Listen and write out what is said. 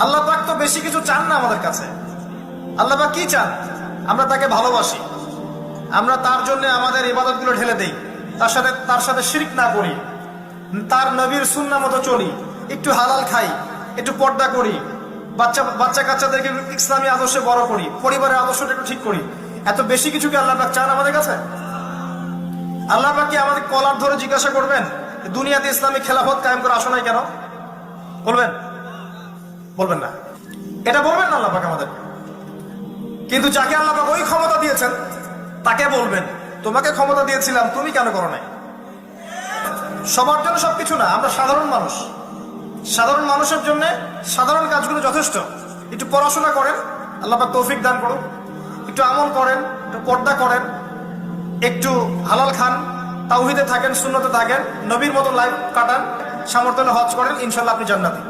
আল্লাহ পাক তো বেশি কিছু চান না আমাদের কাছে। আল্লাহ পাক কি চান? আমরা তাকে ভালোবাসি, আমরা তার জন্য আমাদের ইবাদতগুলো ঢেলে দেই, তার সাথে শিরক না করি, তার নবীর সুন্নাহ মতো চলি, একটু হালাল খাই, একটু পর্দা করি, বাচ্চা কাচ্চাদেরকে ইসলামী আদর্শে বড় করি, পরিবারের আদর্শটা একটু ঠিক করি। এত বেশি কিছু কি আল্লাহ পাক চান আমাদের কাছে? আল্লাহ পাক কি আমাদের কলার ধরে জিজ্ঞাসা করবেন দুনিয়াতে ইসলামী খেলাফত কায়েম করে আসো নাই কেন? বলবেন? বলবেন না, এটা বলবেন না আল্লাহ পাক আমাদের। কিন্তু যাকে আল্লাহ পাক ওই ক্ষমতা দিয়েছেন তাকে বলবেন তোমাকে ক্ষমতা দিয়েছিলাম, তুমি কেন করো নাই? সবার জন্য সবকিছু না, আমরা সাধারণ মানুষ, সাধারণ মানুষের জন্য সাধারণ কাজগুলো যথেষ্ট। একটু পড়াশোনা করেন, আল্লাহ পাক তৌফিক দান করুন, একটু আমল করেন, একটু পর্দা করেন, একটু হালাল খান, তাওহীদে থাকেন, সুন্নতে থাকেন, নবীর মতো লাইফ কাটান, সামর্থ্য হলে হজ করেন, ইনশাল্লাহ আপনি জান্নাতি।